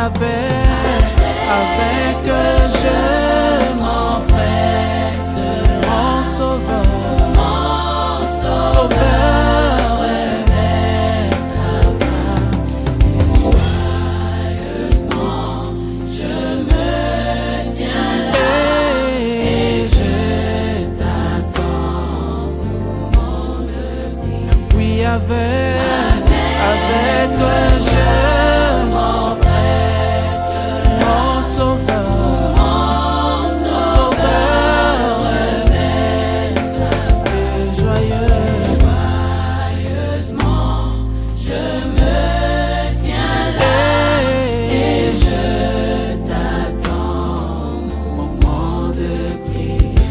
avec je m'empresse, mon sauveur révèle sa face. Joyeusement, je me tiens là et je t'attends. Oui, avec je m'empresse, mon sauveur révèle sa face. Joyeusement, je me tiens là et je t'attends, moment de prière.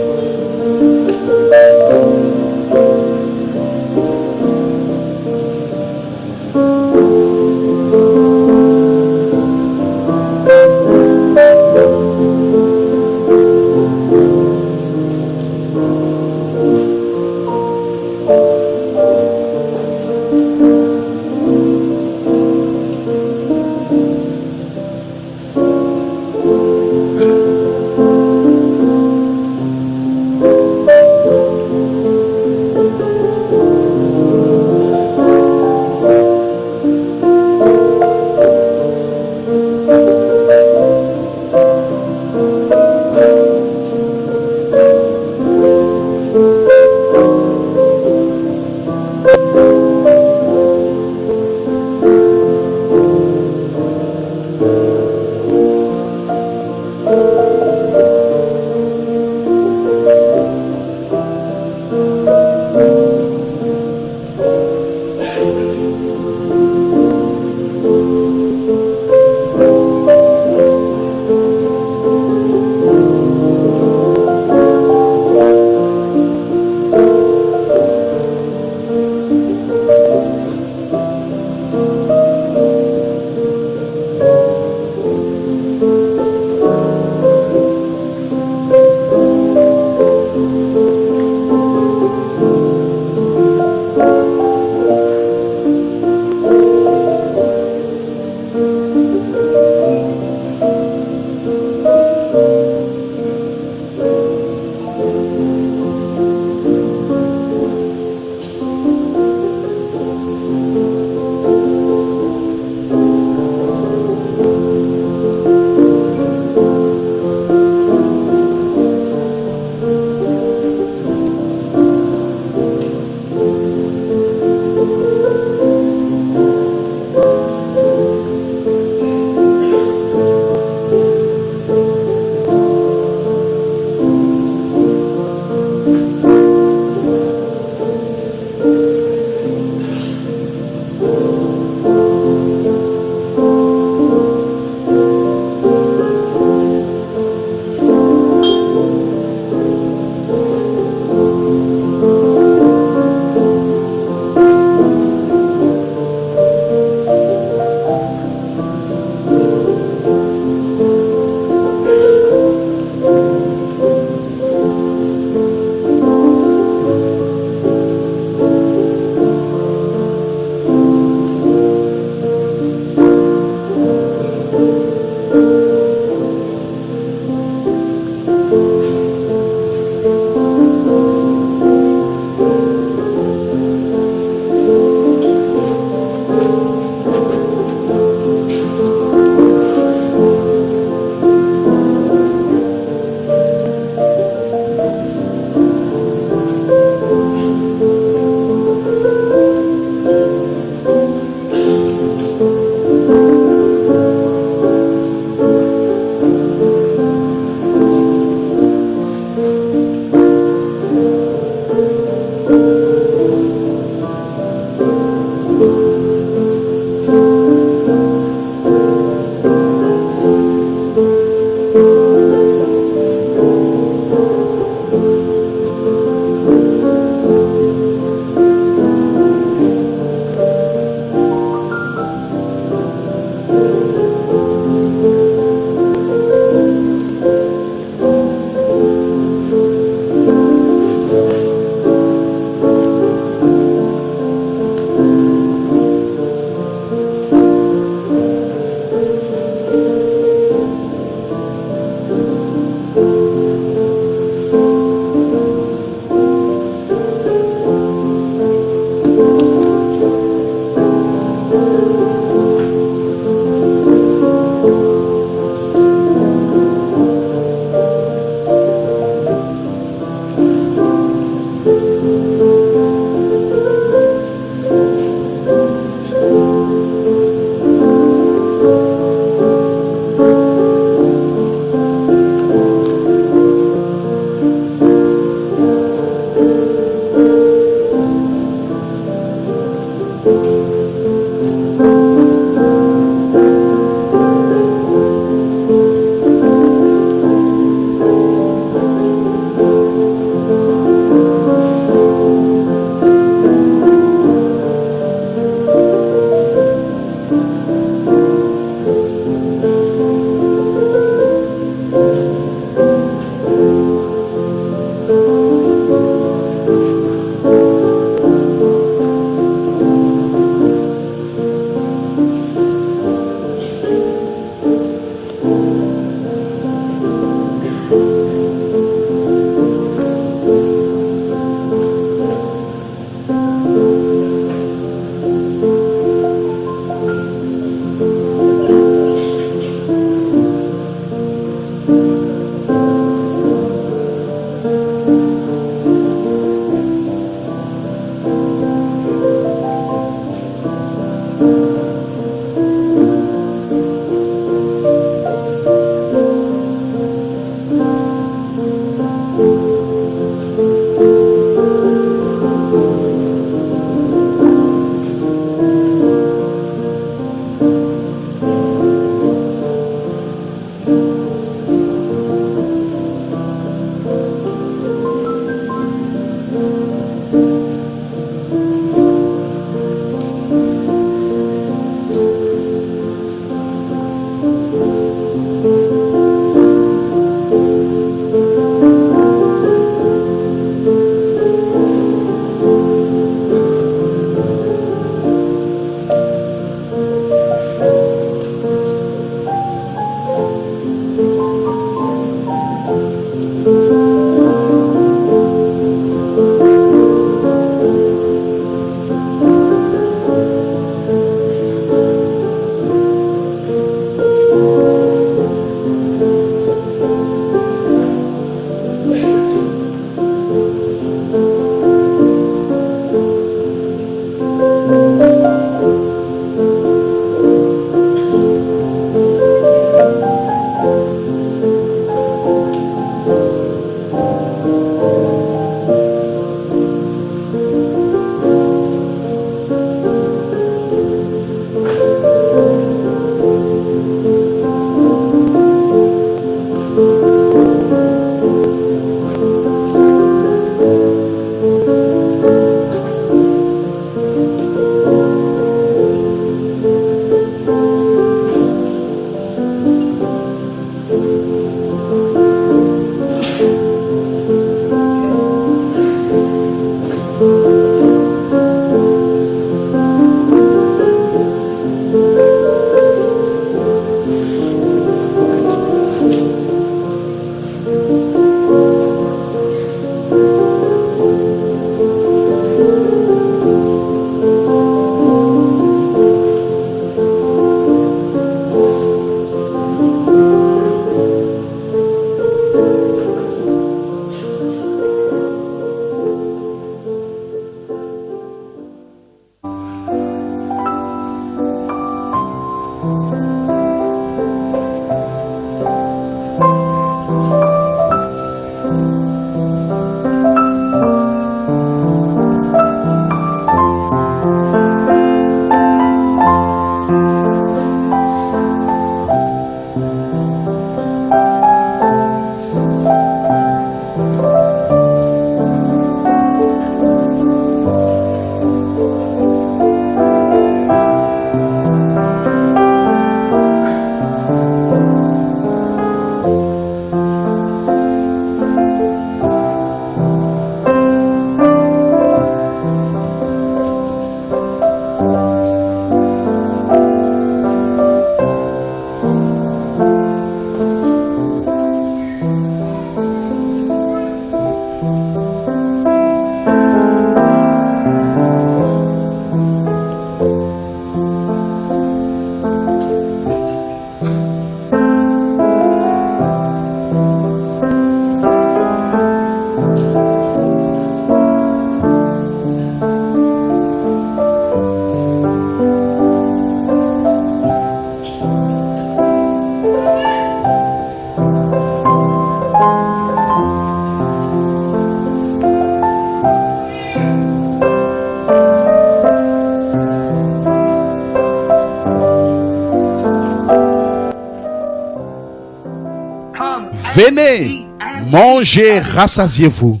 Venez, mangez, rassasiez-vous.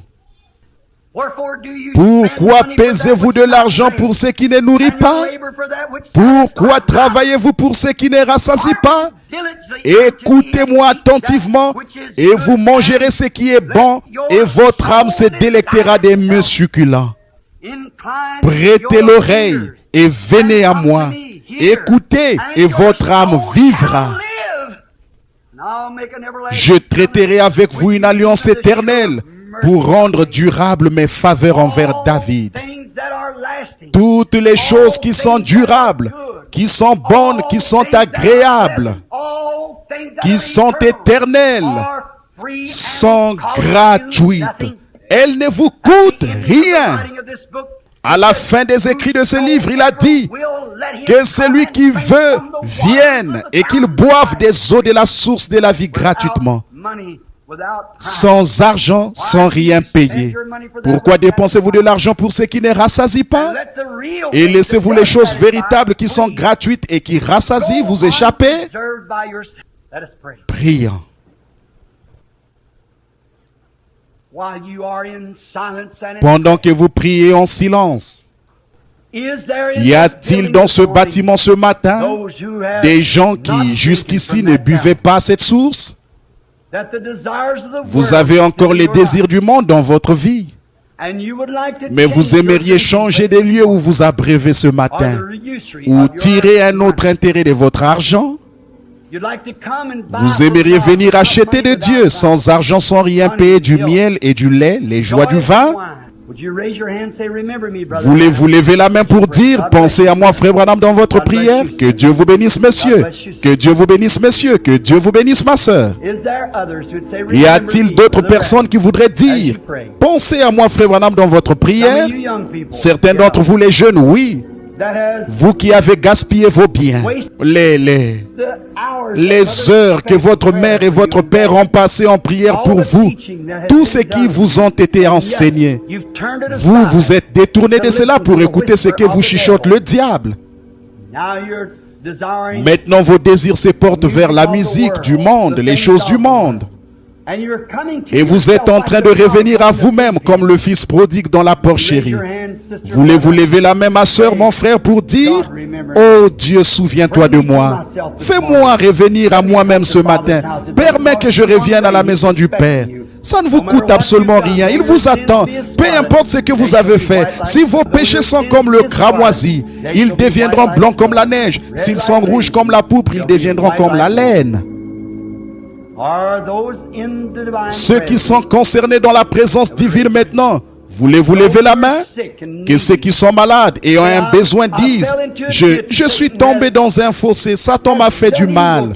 Pourquoi pesez-vous de l'argent pour ce qui ne nourrit pas? Pourquoi travaillez-vous pour ce qui ne rassasie pas? Écoutez-moi attentivement et vous mangerez ce qui est bon et votre âme se délectera des mets succulents. Prêtez l'oreille et venez à moi. Écoutez et votre âme vivra. Je traiterai avec vous une alliance éternelle pour rendre durable mes faveurs envers David. Toutes les choses qui sont durables, qui sont bonnes, qui sont agréables, qui sont éternelles, sont gratuites. Elles ne vous coûtent rien. À la fin des écrits de ce livre, il a dit que celui qui veut vienne et qu'il boive des eaux de la source de la vie gratuitement, sans argent, sans rien payer. Pourquoi dépensez-vous de l'argent pour ce qui ne rassasie pas? Et laissez-vous les choses véritables qui sont gratuites et qui rassasient vous échapper? Prions. Pendant que vous priez en silence, y a-t-il dans ce bâtiment ce matin des gens qui jusqu'ici ne buvaient pas à cette source? Vous avez encore les désirs du monde dans votre vie, mais vous aimeriez changer des lieux où vous abreuvez ce matin, ou tirer un autre intérêt de votre argent. Vous aimeriez venir acheter de Dieu sans argent, sans rien payer, du miel et du lait, les joies du vin. Voulez-vous lever la main pour dire, pensez à moi, frère Branham, dans votre prière? Que Dieu vous bénisse, monsieur. Que Dieu vous bénisse, monsieur. Que Dieu vous bénisse, ma sœur. Y a-t-il d'autres personnes qui voudraient dire, pensez à moi, frère Branham, dans votre prière? Certains d'entre vous, les jeunes, oui. Vous qui avez gaspillé vos biens, les heures que votre mère et votre père ont passées en prière pour vous, tout ce qui vous ont été enseigné, vous vous êtes détourné de cela pour écouter ce que vous chuchote le diable. Maintenant, vos désirs se portent vers la musique du monde, les choses du monde. Et vous êtes en train de revenir à vous-même comme le fils prodigue dans la porcherie. Voulez-vous lever la main, ma soeur, mon frère, pour dire, oh Dieu, souviens-toi de moi. Fais-moi revenir à moi-même ce matin. Permets que je revienne à la maison du Père. Ça ne vous coûte absolument rien. Il vous attend. Peu importe ce que vous avez fait. Si vos péchés sont comme le cramoisi, ils deviendront blancs comme la neige. S'ils sont rouges comme la pourpre, ils deviendront comme la laine. Ceux qui sont concernés dans la présence divine maintenant, voulez-vous lever la main? Que ceux qui sont malades et ont un besoin disent, je suis tombé dans un fossé, Satan m'a fait du mal.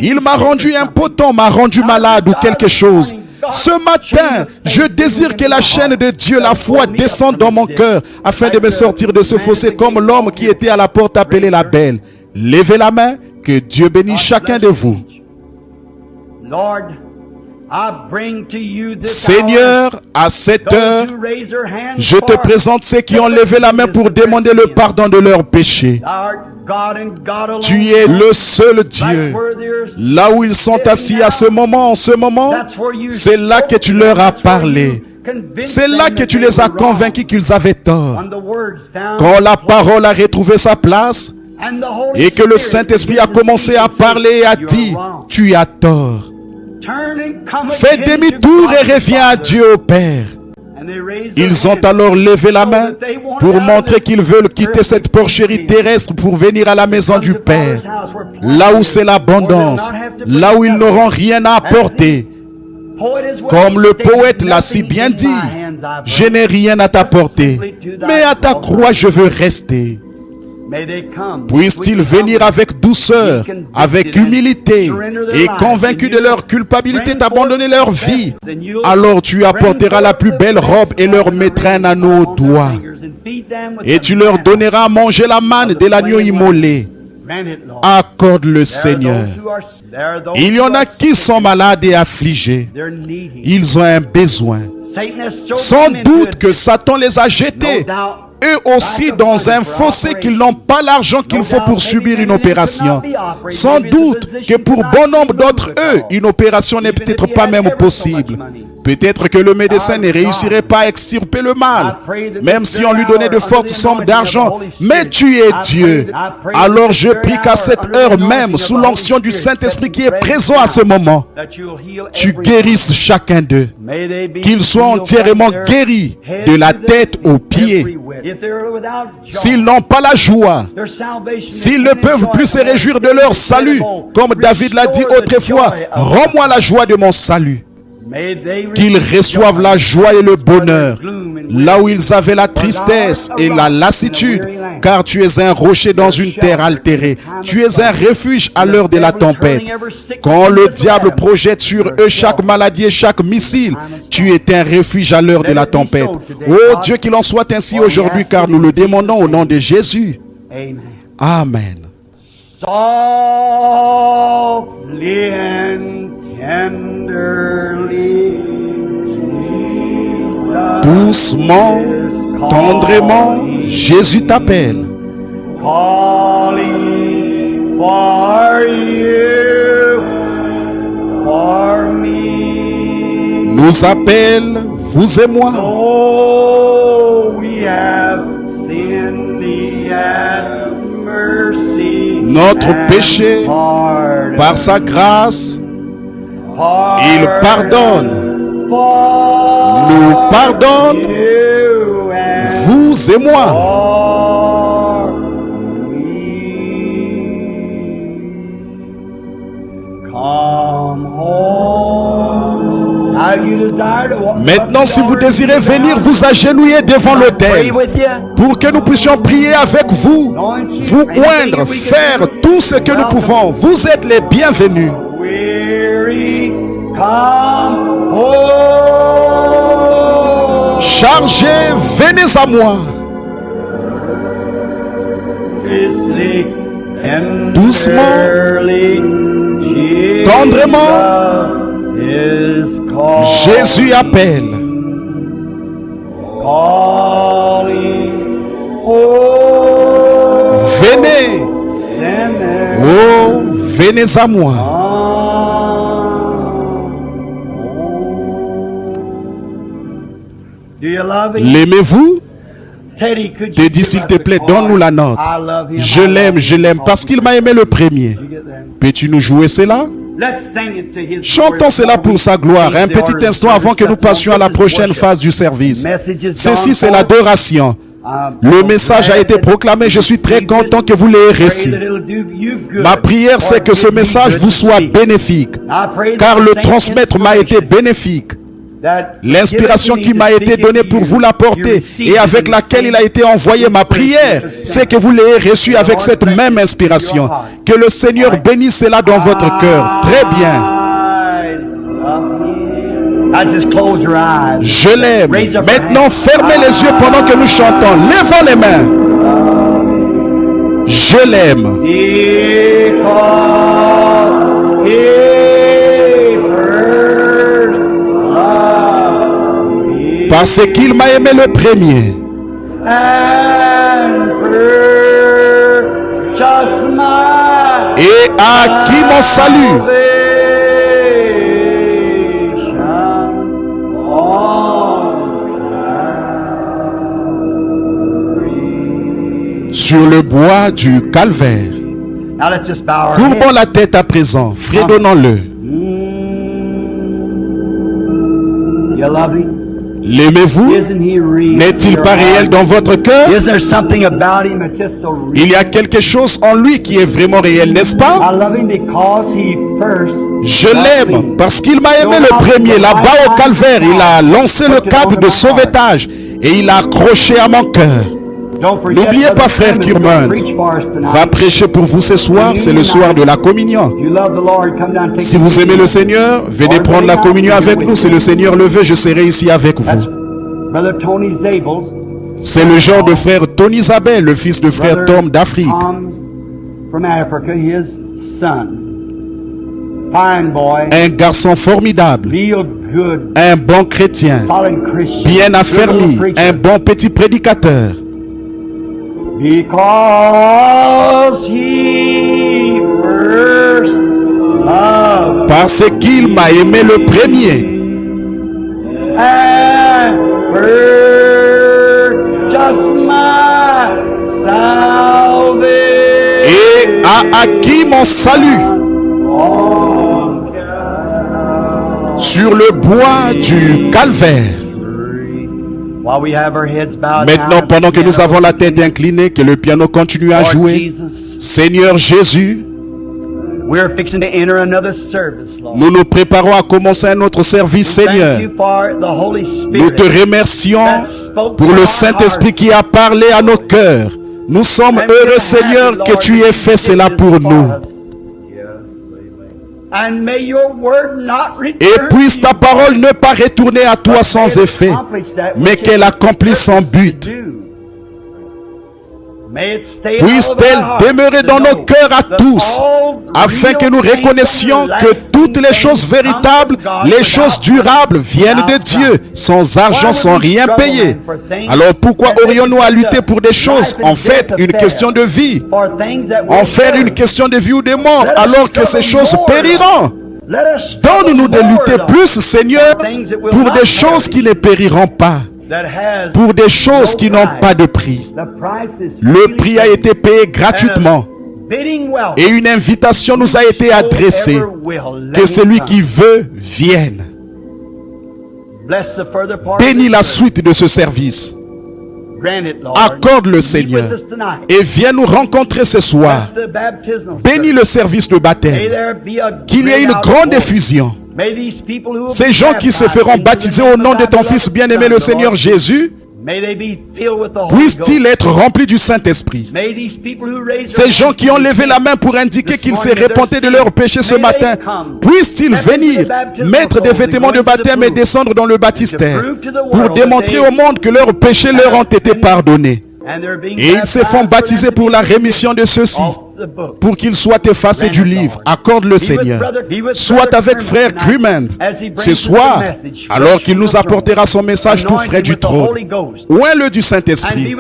Il m'a rendu impotent, m'a rendu malade ou quelque chose. Ce matin, je désire que la chaîne de Dieu, la foi, descende dans mon cœur afin de me sortir de ce fossé comme l'homme qui était à la porte appelé la belle. Levez la main, que Dieu bénisse chacun de vous. Seigneur, à cette heure, je te présente ceux qui ont levé la main pour demander le pardon de leurs péchés. Tu es le seul Dieu. Là où ils sont assis à ce moment, c'est là que tu leur as parlé. C'est là que tu les as convaincus qu'ils avaient tort. Quand la parole a retrouvé sa place et que le Saint-Esprit a commencé à parler et a dit, tu as tort. Fais demi-tour et reviens à Dieu au Père. Ils ont alors levé la main pour montrer qu'ils veulent quitter cette porcherie terrestre pour venir à la maison du Père. Là où c'est l'abondance, là où ils n'auront rien à apporter. Comme le poète l'a si bien dit, je n'ai rien à t'apporter, mais à ta croix je veux rester. Puissent-ils venir avec douceur, avec humilité et convaincus de leur culpabilité d'abandonner leur vie. Alors tu apporteras la plus belle robe et leur mettras un anneau au doigt. Et tu leur donneras à manger la manne de l'agneau immolé. Accorde-le, Seigneur. Il y en a qui sont malades et affligés. Ils ont un besoin. Sans doute que Satan les a jetés eux aussi dans un fossé qu'ils n'ont pas l'argent qu'il faut pour subir une opération. Sans doute que pour bon nombre d'entre eux, une opération n'est peut-être pas même possible. Peut-être que le médecin ne réussirait pas à extirper le mal, même si on lui donnait de fortes sommes d'argent. Mais tu es Dieu. Alors je prie qu'à cette heure même, sous l'onction du Saint-Esprit qui est présent à ce moment, tu guérisses chacun d'eux. Qu'ils soient entièrement guéris de la tête aux pieds. S'ils n'ont pas la joie, s'ils ne peuvent plus se réjouir de leur salut, comme David l'a dit autrefois, rends-moi la joie de mon salut. qu'ils reçoivent la joie et le bonheur, là où ils avaient la tristesse et la lassitude, car tu es un rocher dans une terre altérée. Tu es un refuge à l'heure de la tempête. Quand le diable projette sur eux chaque maladie et chaque missile, tu es un refuge à l'heure de la tempête. Oh Dieu, qu'il en soit ainsi aujourd'hui, car nous le demandons au nom de Jésus. Amen. Softly and tenderly, Jesus Doucement, is tendrement, calling, Jésus t'appelle. calling for you, for me. Nous appelle, vous et moi. Oh, we have sinned, He had mercy. Notre and péché, pardon. par sa grâce, il pardonne, nous pardonne, vous et moi. Maintenant, si vous désirez venir vous agenouiller devant l'autel pour que nous puissions prier avec vous, vous oindre, faire tout ce que nous pouvons, vous êtes les bienvenus. Chargez, venez à moi. Doucement, tendrement, Jésus appelle. Venez, oh, venez à moi. L'aimez-vous? Teddy, s'il te plaît, donne-nous la note. Je l'aime parce qu'il m'a aimé le premier. Peux-tu nous jouer cela? Chantons cela pour sa gloire, un petit instant avant que nous passions à la prochaine phase du service. Ceci, c'est l'adoration. Le message a été proclamé, je suis très content que vous l'ayez reçu. Ma prière, c'est que ce message vous soit bénéfique, car le transmettre m'a été bénéfique. L'inspiration qui m'a été donnée pour vous l'apporter et avec laquelle il a été envoyé, ma prière, c'est que vous l'ayez reçu avec cette même inspiration. Que le Seigneur bénisse cela dans votre cœur. Très bien. Je l'aime. Maintenant, fermez les yeux pendant que nous chantons. Levons les mains. Je l'aime. Parce qu'il m'a aimé le premier. Et à qui mon salut. Sur le bois du calvaire. Courbons la tête à présent, fredonnons-le. L'aimez-vous? N'est-il pas réel dans votre cœur? Il y a quelque chose en lui qui est vraiment réel, n'est-ce pas? Je l'aime parce qu'il m'a aimé le premier. Là-bas au calvaire, il a lancé le câble de sauvetage et il a accroché à mon cœur. N'oubliez pas, frère Kirman, va prêcher pour vous ce soir, c'est le soir de la communion. Si vous aimez le Seigneur, venez prendre la communion avec nous. Si le Seigneur le veut, je serai ici avec vous. C'est le genre de frère Tony Zabel, le fils de frère Tom d'Afrique. Un garçon formidable, un bon chrétien, bien affermi, un bon petit prédicateur. Parce qu'il m'a aimé le premier. Et a acquis mon salut sur le bois du calvaire. Maintenant, pendant que nous avons la tête inclinée, que le piano continue à jouer, Seigneur Jésus, We're fixing to enter another service, Lord. Nous nous préparons à commencer un autre service, Seigneur. Thank you for the Holy Nous te Spirit. remercions pour le Saint-Esprit qui a parlé à nos cœurs. Nous sommes heureux, Seigneur, que tu aies fait cela pour nous. And may your word not return Et puisse to ta you, parole ne pas retourner à toi but sans may it effet, accomplish that which mais it qu'elle was accomplisse son purposed but. to do. May it stay in all of Puisse-t-elle our hearts demeurer to dans nos know cœurs à that tous, all afin que real nous things reconnaissions and que lasting toutes les things choses come from véritables, God les without choses durables viennent de without Dieu, God. sans argent, sans rien payer. Alors pourquoi aurions-nous à lutter pour des choses, en fait, une question de vie, For things that en will faire une perish. question de vie ou de mort, Let us alors que ces struggle choses more, périront? Lord. Let us struggle Donne-nous de more, lutter Lord, plus, Seigneur, things that will pour not des choses qui perish, ne périront pas, that has pour des choses no qui n'ont price. pas de prix. The price is Le freely prix a paid. été payé gratuitement. And a bidding welcome. Et une invitation nous a été adressée, Whoever will, let que him celui come. qui veut vienne. Bless the further part Bénis of la this suite de ce service. service. Grant it, Lord. Accorde-le, Meet Seigneur, with us tonight. et viens nous rencontrer ce soir. Bless the baptismal Bénis service. le service de May baptême, there be a qu'il y ait une great grande outpouring. effusion. May these people who will Ces be gens qui se baptized feront into the baptiser name au of nom de thy ton beloved Fils bien-aimé, le Son, Seigneur Lord. Jésus, May they be filled with the Holy puissent-ils Ghost. être remplis du Saint-Esprit. May these people who raise Ces their gens hands qui ont to levé repent la main pour indiquer qu'ils se repentaient de leurs péchés ce matin, puissent-ils venir mettre des vêtements de baptême et descendre dans le baptistère pour démontrer au monde que leurs péchés leur ont été pardonnés. and they're being Et ils se font baptized baptiser pour la rémission de ceux-ci, off the book. pour qu'ils soient effacés du livre. Accorde-le, Seigneur. Sois avec frère Crumand ce soir, alors qu'il nous apportera son message tout frais du trône. Oins-le du Saint-Esprit.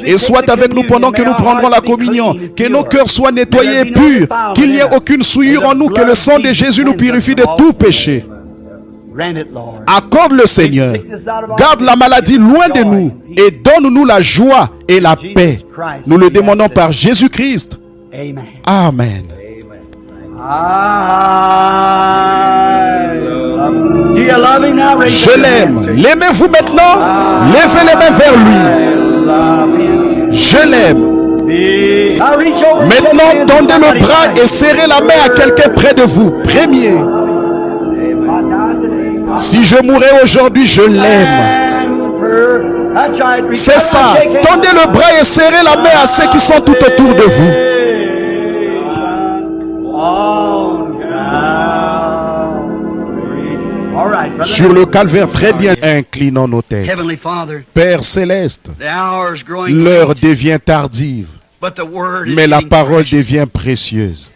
Et sois avec nous pendant que nous prendrons la communion. Que nos cœurs soient nettoyés et purs. Qu'il n'y ait aucune souillure en nous. Que le sang de Jésus nous purifie de tout péché. Grant it, Lord. Accorde-le, Seigneur. Garde la maladie loin de nous et donne-nous la joie et la paix. Nous le demandons par Jésus-Christ. Amen. Amen. Do you love him now? Raise Je your l'aime. hand. L'aimez-vous maintenant? Levez les mains vers lui. I love him. Je l'aime. Now reach over and Maintenant, shake hands with tendez le somebody bras tonight. et serrez la main à quelqu'un près de vous. Premier. Si je mourais aujourd'hui, je l'aime. That's right. Reach C'est over ça. and shake hands. Tendez le bras et serrez la main à ceux qui sont tout autour de vous. All right, brother. Sur le calvaire, très bien, inclinons nos têtes. Heavenly Father, Père céleste, the hour is growing l'heure late, devient tardive, but the word is mais la getting parole precious. devient précieuse.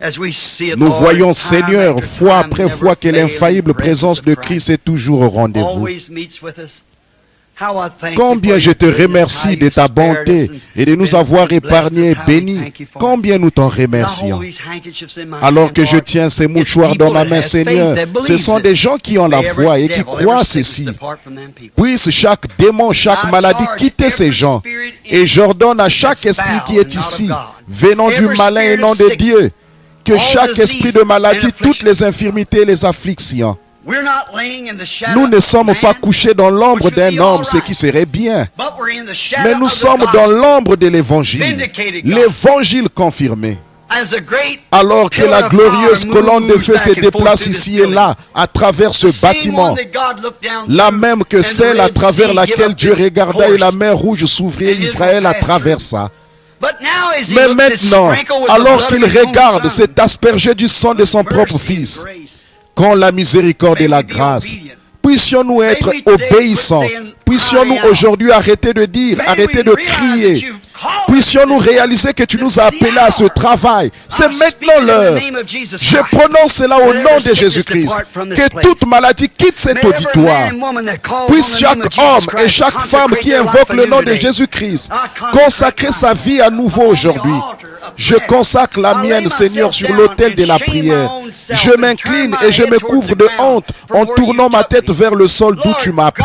As we see it, Nous Lord, voyons, time Seigneur, after fois time, après never fois, que failing l'infaillible présence de presence of Christ est toujours au rendez-vous. always meets with us. How I thank you Combien for je your te goodness, remercie how de you ta spared bonté us and et de nous been avoir blessed épargnés et us, how we bénis. thank you for it. Combien nous t'en I hold remercions. these handkerchiefs in my Alors hand, que je Lord. tiens ces It's mouchoirs dans people ma that main, has Seigneur, faith, that ce believes sont it. des gens qui ont la May every foi et qui devil, croient every sickness ceci. depart from them people. Puisse chaque démon, chaque maladie quitter ces gens. Et j'ordonne à chaque esprit qui est ici, venant du malin et non de Dieu, que chaque esprit de maladie, toutes les infirmités et les afflictions, We're not laying in the shadow nous ne of sommes man, pas couchés dans l'ombre which would d'un be homme, all ce right. qui serait bien. But we're in the shadow Mais nous of the sommes gospel. dans l'ombre de l'évangile, Vindicated God. l'évangile confirmé. As a great Alors que la pillar of glorieuse power colonne de moves feu se back and forth déplace through this ici et building. là à travers ce The same bâtiment, one that God looked down la through même que and the celle à Red travers Sea laquelle give up Dieu its regarda et la course. mer rouge s'ouvrit et And Israël la Israel passed traversa. But now as he Mais looks, it's maintenant, sprinkled with the alors blood qu'il of his own regarde son. cet aspergé du sang de son propre Mercy and Fils, grace. quand la miséricorde et la grâce, puissions-nous être obéissants, puissions-nous aujourd'hui arrêter de dire, arrêter de crier, puissions-nous réaliser que tu nous as appelés à ce travail. C'est maintenant l'heure. Je prononce cela au nom de Jésus-Christ. Que toute maladie quitte cet auditoire. Puisse chaque homme et chaque femme qui invoque le nom de Jésus-Christ consacrer sa vie à nouveau aujourd'hui. Je consacre la mienne, Seigneur, sur l'autel de la prière. Je m'incline et je me couvre de honte en tournant ma tête vers le sol d'où tu m'as pris.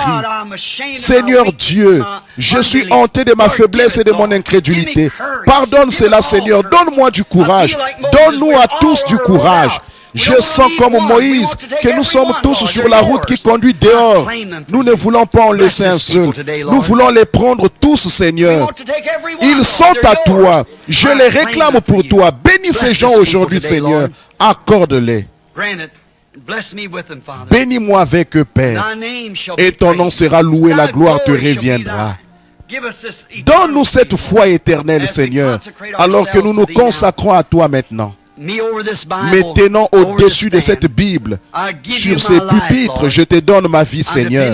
Seigneur Dieu, je suis hanté de ma faiblesse et de mon incrédulité. Pardonne cela, Seigneur. Donne-moi du courage. Donne-nous à tous du courage. Je sens comme Moïse que nous sommes tous sur la route qui conduit dehors. Nous ne voulons pas en laisser un seul. Nous voulons les prendre tous, Seigneur. Ils sont à toi. Je les réclame pour toi. Bénis ces gens aujourd'hui, Seigneur. Accorde-les. Bénis-moi avec eux, Père. Et ton nom sera loué, la gloire te reviendra. Donne-nous cette foi éternelle, Seigneur, alors que nous nous consacrons à toi maintenant. Maintenant, au-dessus de cette Bible, sur ces pupitres, je te donne ma vie, Seigneur.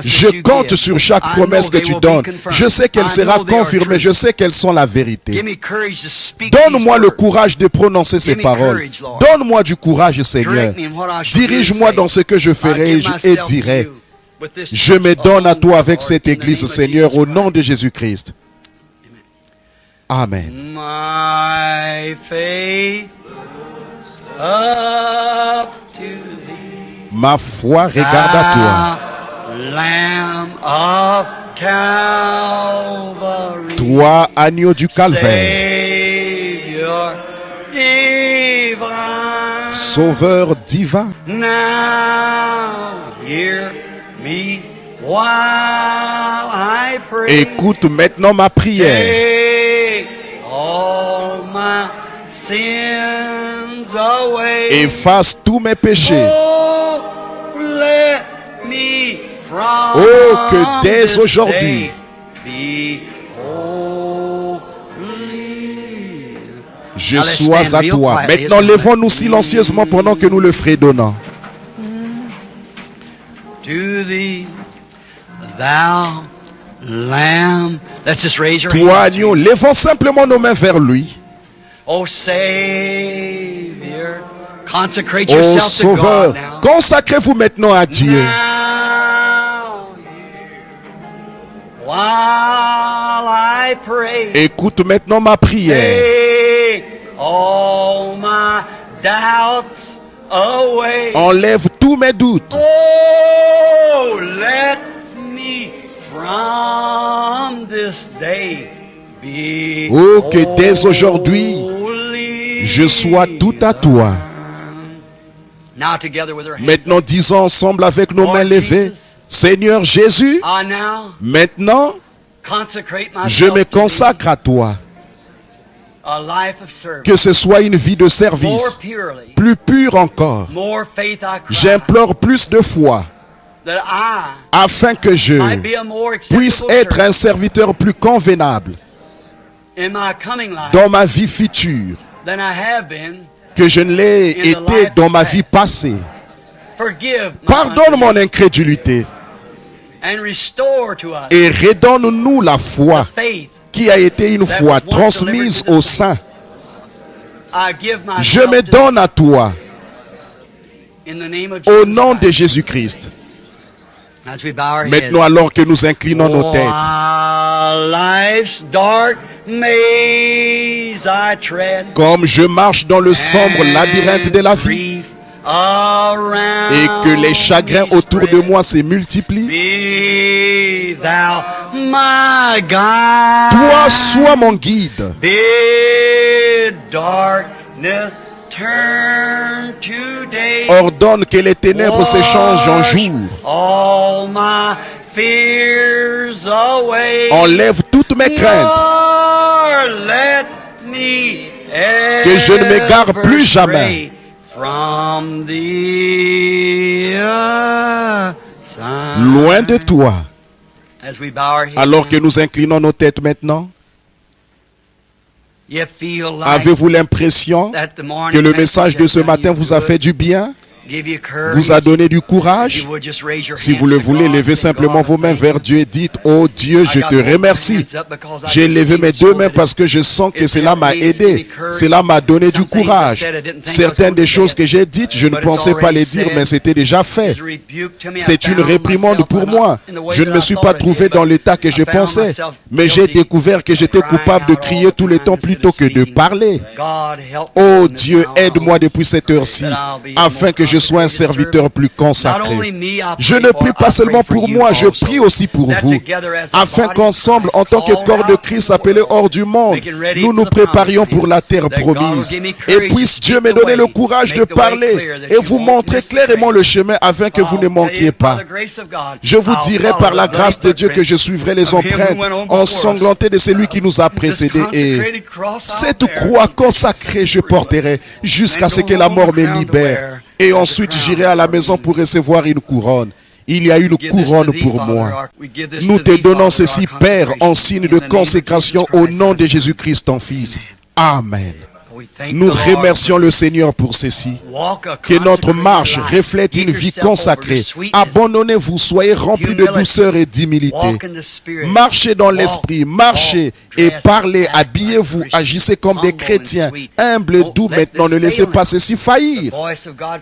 Je compte sur chaque promesse que tu donnes. Je sais qu'elle sera confirmée. Je sais qu'elles sont la vérité. Donne-moi le courage de prononcer ces paroles. Donne-moi du courage, Seigneur. Dirige-moi dans ce que je ferai et dirai. Je me donne à toi avec cette église, Seigneur, au nom de Jésus-Christ. Amen. My faith up to thee, Ma foi regarde à toi. Lamb of Calvary, Toi, agneau du calvaire, Savior divine. Sauveur divin. Now hear me while I pray. Écoute maintenant ma prière. Take all my sins away. Efface tous mes péchés. Oh, let me from Oh, que dès this aujourd'hui, day be holy. je sois à toi. Maintenant, levons-nous silencieusement pendant que nous le fredonnons. To thee, thou Lamb. Let's just raise your Toi, hands. agneau, levons simplement nos mains vers lui. Oh Savior, consecrate Ô yourself to Sauveur, God now. consacrez-vous maintenant à Dieu. Now, while I pray, Écoute maintenant ma prière. take all my doubts away. Enlève tous mes doutes. Oh, let me from this day be Oh, que dès aujourd'hui, holy. je sois tout à toi. Now together with our hands. Maintenant, disons ensemble avec nos mains levées, Seigneur Jésus, I now maintenant, consecrate myself je me to thee, consacre à toi. a life of service, Que ce soit une vie de more service, purely, plus pure encore. more faith I cry, J'implore plus de foi, that I afin que je might be a more puisse acceptable être un serviteur plus convenable in my coming life dans ma vie future, than I have been. que je ne l'ai été dans ma vie passée. Forgive my Pardonne mon unbelief incrédulité and restore to us et redonne-nous la foi faith. qui a été une fois transmise au sein. I give myself Je me to donne à toi in the name of au Jesus nom de Christ. Jésus-Christ. As we bow our Maintenant, heads. alors que nous inclinons nos Oh, têtes, life's dark maze I tread, comme je marche dans le sombre labyrinthe de la vie grief around et que les chagrins me autour de spread, moi se multiplient, be thou my guide. toi sois mon guide. Bid darkness turn to day. Ordonne que les ténèbres s'échangent en jour. All my fears away. Enlève toutes mes craintes. Lord, let me Que je ne m'égare plus ever jamais. stray from the side. Loin de toi. As we bow our heads, Alors que nous inclinons nos têtes maintenant, you feel like avez-vous l'impression that the morning que le message de message ce has done matin you vous a good, fait du bien, give you courage? vous a donné du If courage? you would just raise your Si hands vous le to voulez, God, levez say, simplement God, vos mains thank vers you. Dieu et dites, oh Dieu, je I got te both my remercie. hands up because I J'ai just levé feel mes so deux mains that parce que je sens que it's cela m'a helped me, it's aidé. given me courage. Cela m'a donné du Some things I courage. said I didn't think I was Certaines going des to choses say que j'ai dites, je ne but it's pensais pas already les dire, said. mais c'était déjà fait. It's a rebuke to me. I C'est une found réprimande myself, pour I'm moi. not in the way Je ne that me I suis thought pas I did, trouvé but dans l'état que I je found pensais, myself mais j'ai guilty, découvert que j'étais crying coupable de out crier all tout le the temps time plutôt instead que of de speaking. parler. God, help me Oh in this Dieu, hour. aide-moi depuis cette heure-ci, afin que je sois un serviteur plus consacré. Je ne prie pas seulement pour moi, je prie aussi pour vous, afin qu'ensemble, en tant que corps de Christ appelé hors du monde, nous nous préparions pour la terre promise. Et puisse Dieu me donner le courage de parler et vous montrer clairement le chemin afin que vous ne manquiez pas. Je vous dirai par la grâce de Dieu que je suivrai les empreintes ensanglantées de celui qui nous a précédés, et cette croix consacrée je porterai jusqu'à ce que la mort me libère, et ensuite j'irai à la maison pour recevoir une couronne. Il y a une couronne pour moi. Nous te donnons ceci, Père, en signe de consécration au nom de Jésus-Christ, ton Fils. Amen. Nous remercions le Seigneur pour ceci. Que notre marche reflète une vie consacrée. Abandonnez-vous, soyez remplis de douceur et d'humilité. Marchez dans l'esprit, marchez et parlez, habillez-vous, agissez comme des chrétiens, humbles et doux maintenant, ne laissez pas ceci faillir.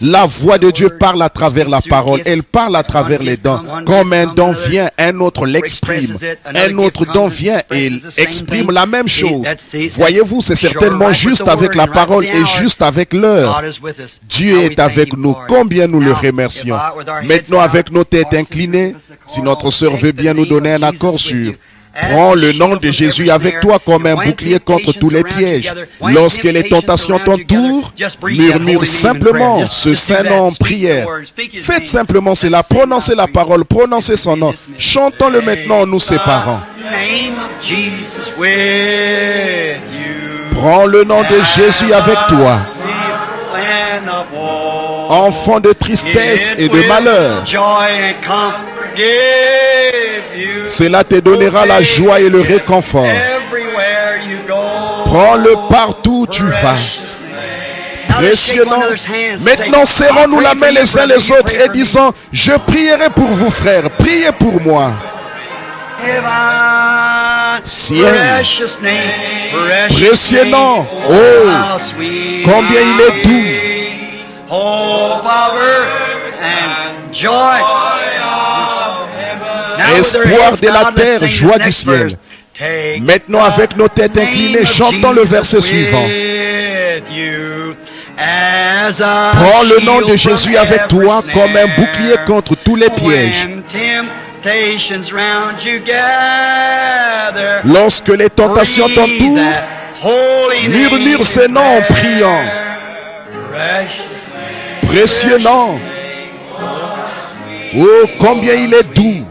La voix de Dieu parle à travers la parole, elle parle à travers les dons. Comme un don vient, un autre l'exprime. Un autre don vient et exprime la même chose. Voyez-vous, c'est certainement juste avec la parole et juste avec l'heure. Dieu est avec nous, combien nous le remercions. Maintenant, avec nos têtes inclinées, si notre sœur veut bien nous donner un accord sûr. Prends le nom de Jésus avec toi comme un bouclier contre tous les pièges. Lorsque les tentations t'entourent, murmure simplement ce saint nom en prière. Faites simplement cela, prononcez la parole, prononcez son nom. Chantons-le maintenant en nous séparant. Prends le nom de Jésus avec toi. Enfant de tristesse et de malheur, cela te donnera la joie et le réconfort. Prends-le partout où tu vas. Précieux nom. Maintenant, serrons-nous la main les uns les autres et disons, je prierai pour vous, frères, priez pour moi. Ciel, précieux nom, oh, combien il est doux. Espoir de la terre, joie du ciel. Maintenant, avec nos têtes inclinées, chantons le verset suivant. Prends le nom de Jésus avec toi comme un bouclier contre tous les pièges. Lorsque les tentations t'entourent, murmure ce nom en priant. Précieux nom. Oh, combien il est doux.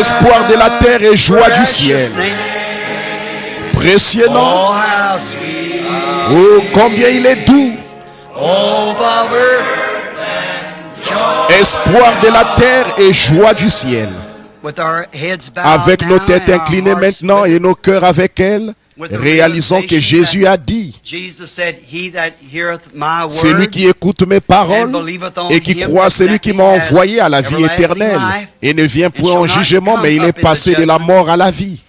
Espoir de la terre et joie du ciel. Précieux nom. Oh, combien il est doux. Espoir de la terre et joie du ciel. Avec nos têtes inclinées maintenant et nos cœurs avec elles, réalisons que Jésus a dit, celui qui écoute mes paroles et qui croit celui qui m'a envoyé à la vie éternelle et ne vient point en jugement, mais il est passé de la mort à la vie.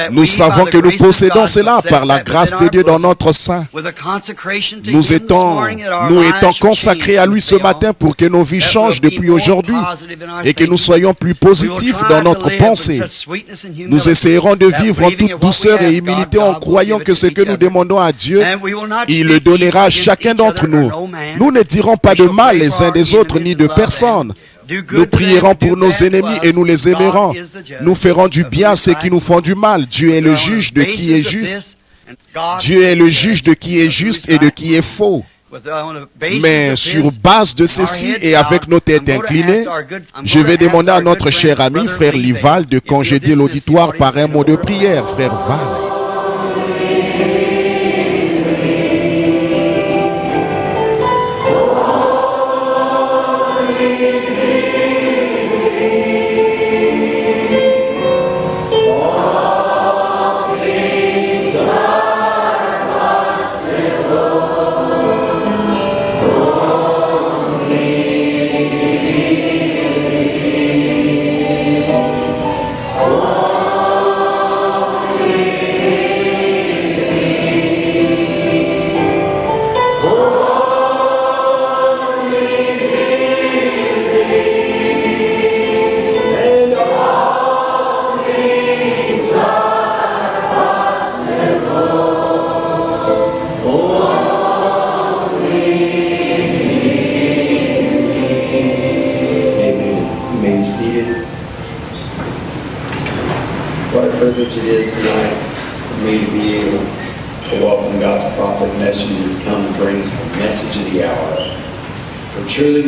Nous savons que nous possédons cela par la grâce de Dieu dans notre sein. Nous étant consacrés à lui ce matin pour que nos vies changent depuis aujourd'hui et que nous soyons plus positifs dans notre pensée. Nous essayerons de vivre en toute douceur et humilité en croyant que ce que nous demandons à Dieu, il le donnera à chacun d'entre nous. Nous ne dirons pas de mal les uns des autres ni de personne. Nous prierons pour nos ennemis et nous les aimerons. Nous ferons du bien à ceux qui nous font du mal. Dieu est le juge de qui est juste. Dieu est le juge de qui est juste et de qui est faux. Mais sur base de ceci et avec nos têtes inclinées, je vais demander à notre cher ami, frère Lival, de congédier l'auditoire par un mot de prière, frère Val. seated. What a privilege it is tonight for me to be able to welcome God's prophet messenger to come and bring us the message of the hour. For truly